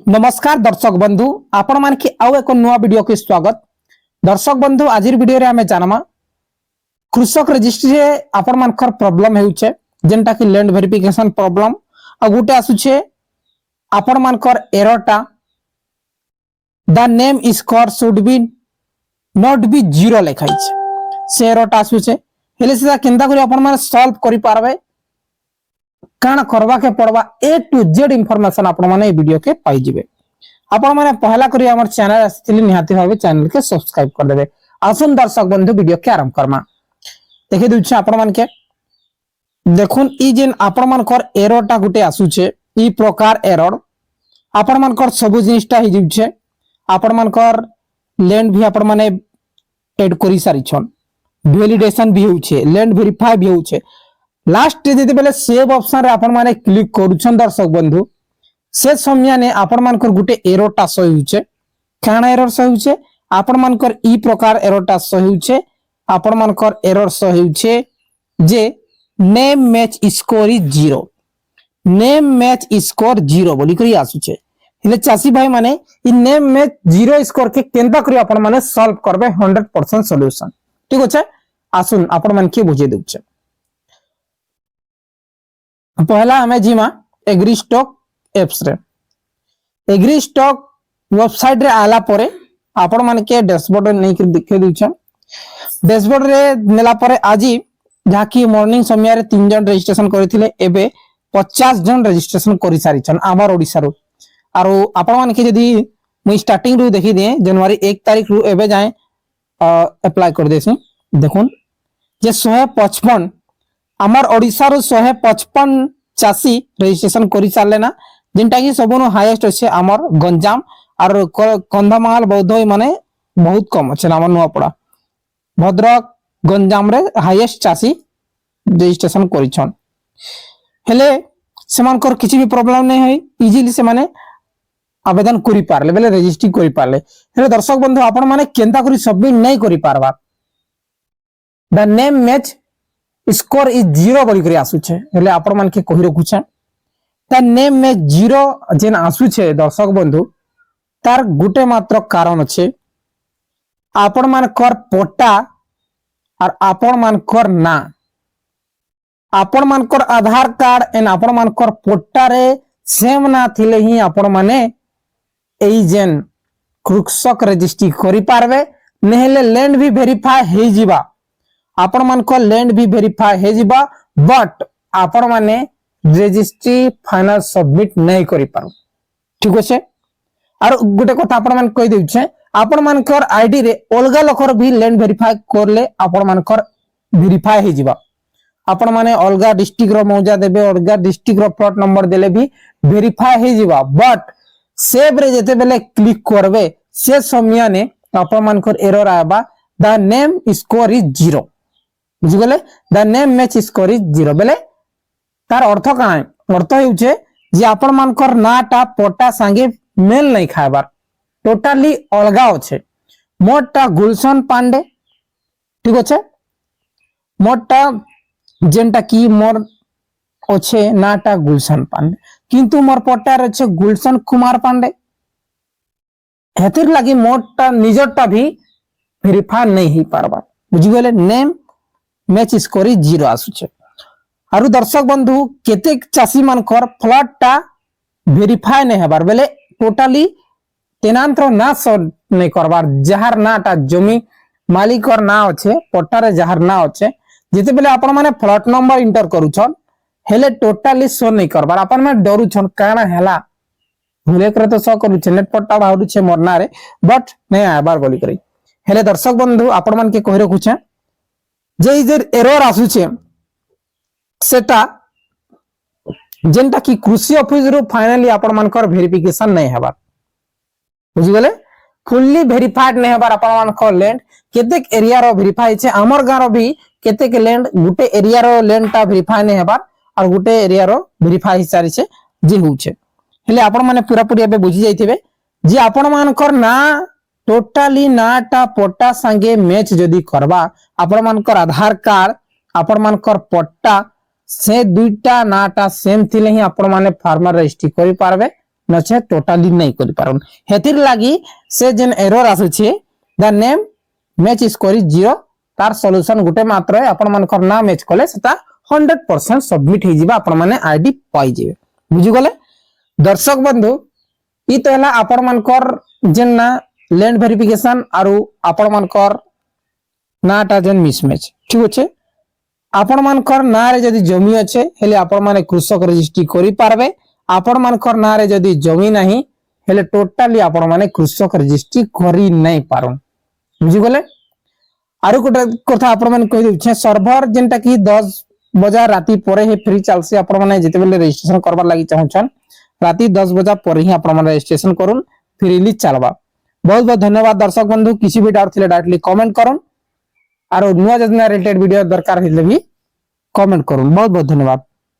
नमस्कार दर्शक बंधु आपण मान की आउ एक नुआ वीडियो के स्वागत। दर्शक बंधु आज वीडियो रे हमें जानमा कृषक रजिस्ट्री रे आपण मानकर प्रॉब्लम हेउचे जेंटा कि लैंड वेरिफिकेशन प्रॉब्लम आ गुटे आसुचे आपण मानकर एररटा the name is score should be not be zero लिखाई छे से एररटा आसुचे हेले सेदा केंदा करी आपण मान सॉल्व करि पारबे काना करवा के पड़वा ए टू जेड इंफॉर्मेशन आपण माने वीडियो के पाई जिवे। आपण माने पहला करी हमर चैनल आसितली निहाती भाबे चैनल के सब्सक्राइब कर देबे। आसुन दर्शक बंधु वीडियो के आरंभ करमा देखि दउछ आपण मान के देखुन ई जेन आपण मान कर एररटा गुटे आसुचे ई प्रकार एरर आपण मान कर सब जिनिसटा हि जिउछे आपण मान कर लैंड भी आपण माने ऐड करि सारी छन वैलिडेशन भी होउछे लैंड वेरीफाई भी होउछे लास्ट जेते बेले सेव ऑप्शन रे आपण माने क्लिक करूछन दर्शक बंधु से समय ने आपण मानकर गुटे एररटा सही होउछे काना एरर सही होउछे आपण मानकर ई प्रकार एररटा सही होउछे आपण मानकर एरर सही होउछे जे name match score is zero name match score zero बोली करी आसुछे हेले चासी भाई माने ई नेम मैच जीरो स्कोर के केंता करी आपण माने सॉल्व करबे 100% सॉल्यूशन ठीक होछे आसुन आपण मान के बुझे देउछे। पहला हमें जीमा एग्री स्टॉक एप्स रे एग्री स्टॉक वेबसाइट रे आला परे आपण मान के डैशबोर्ड नै के दिखे दिछन डैशबोर्ड रे नेला परे आजी जाकी मॉर्निंग समय रे 3 जन रजिस्ट्रेशन करथिले एबे 50 जन रजिस्ट्रेशन करि सारी छन आमार ओडिसा रो आरो आपण मान के जदी मु स्टार्टिंग रो देखि दे जनवरी 1 तारिख रो एबे जाय अप्लाई कर देसी देखुन जे 155 आमार ओडिसा रो 155 चासी रजिस्ट्रेशन करि सारले ना जिनटा कि सबनो हाईएस्ट अछि आमार गंजाम और कंधमाल बौद्धई माने बहुत कम अछि आमार नुआपड़ा भद्रक गंजाम रे हाईएस्ट चासी रजिस्ट्रेशन करिछन हेले सेमानकर किछि भी प्रॉब्लम नै होई इजीली से माने आवेदन करि पारले बेले रजिस्ट्री करि पारले हेले दर्शक बंधु आपण माने केंता करि सबमिट नै करि पारबा the name match score is zero बोली करी आसुछे हेले आपण मान के कहि रखुछे ता नेम में जीरो जेन आसुछे दर्शक बंधु तार गुटे मात्र कारण छे आपण मान कर पट्टा और आपण मान कर ना आपण मान कर आधार कार्ड एन आपण मान कर पट्टा रे सेम ना थिले ही आपण माने एई जेन कृषक रजिस्ट्री करि पारबे नेहेले लैंड भी वेरीफाई हे जिबा आपण मान को लैंड भी वेरीफाई हे जिबा बट आपण माने रजिस्ट्री फाइनल सबमिट नहीं करि पारो ठीक अछि और गुटे कथा आपण मान कहि देउ छे आपण मान कर आईडी रे ओलगा लखर भी लैंड वेरीफाई करले आपण मान कर वेरीफाई हे जिबा आपण माने ओलगा डिस्ट्रिक्ट रो मौजा देबे ओलगा डिस्ट्रिक्ट रो प्लॉट नंबर देले भी वेरीफाई हे जिबा बट सेव रे जेते बेले क्लिक करबे से समय ने आपण मान कर एरर आबा the name score is zero बुझी गले the name match score is zero बेले तार अर्थ का अर्थ हेउछे जे आपण मानकर नाटा पटा संगे मेल नहीं खाबार टोटली अलगा होछे मोटा गुलशन पांडे ठीक होछे मोटा जेंटा की मोर ओछे नाटा गुलशन पांडे किंतु मोर पटार ओछे गुलशन कुमार पांडे हेतिर लागि मोटा निजरटा भी वेरीफाई नहीं ही पारबा बुझी गले नेम मैच स्कोर जीरो आसुचे आरु दर्शक बंधु केते चासी मानकर फ्लैट टा वेरीफाई नै हेबार बेले टोटली तेनांतर ना नै करबार जहार नाटा जमी मालिकर ना अछि पट्टारे जहार ना अछि जेते बेले आपण माने फ्लैट नंबर इंटर करूछन हेले टोटली शो नै करबार आपण माने डरुछन काना हेला भूले करे तो शो करूछ नेट पट्टा बाहुरु छे मोरना रे बट नै आबार बोली करी हेले दर्शक बंधु आपण मान के कहि रखुछे जे एरर आसुचे सेटा जेंटा कि कृषि ऑफिस रो फाइनली आपण मानकर वेरिफिकेशन नै हेबार बुझि गेले फुल्ली वेरीफाइड नै हेबार आपण मानकर लैंड केतेक एरिया रो वेरीफाई छे हमर गां रो भी केतेक लैंड गुटे एरिया रो लैंड ता वेरीफाई नै हेबार और गुटे एरिया रो वेरीफाई हिसारी छे जे होउछे हेले आपण माने पूरा पूरी एबे बुझि जाइथिबे जे आपण मानकर ना टोटली नाटा पट्टा संगे मैच जदी करबा आपण मानकर आधार कार्ड आपण मानकर पट्टा से दुईटा नाटा सेम थिले ही आपण माने फार्मर रजिस्ट्री करि पारबे नचे टोटाली नहीं करि पारुन हेतिर लागी से जेन एरर आसुछे द नेम मैच स्कोर 0 तार सॉल्यूशन गुटे मात्र आपण मानकर ना मैच कले सेटा 100% सबमिट हे जिबा आपण माने आईडी पाई जिवे बुझि गले दर्शक बंधु ई तो हला आपण मानकर जेन ना लैंड वेरिफिकेशन आरो आपण मानकर नाटा जेन मिसमैच ठीक अछि आपण मानकर ना रे जदी जमी अछि हेले आपण माने कृषक रजिस्ट्री करि पारबे आपण मानकर ना रे जदी जमी नाही हेले टोटली आपण माने कृषक रजिस्ट्री करि नै पारुन बुझि गले आरो गोटे कथा आपण माने कहि देछे सर्वर जेनटा कि 10 बजा राती परे हे फ्री चलसे आपण माने जेते बेले रजिस्ट्रेशन करबार लागि चाहछन राती 10 बजा परे ही आपण माने रजिस्ट्रेशन करूं फ्रीली चलबा बहुत बहुत धन्यवाद दर्शक बंधु किसी भी डाउट थिले डायरेक्टली कमेंट करूं आरो नुवा जजना रिलेटेड वीडियो दरकार हिले भी कमेंट करूं बहुत बहुत धन्यवाद।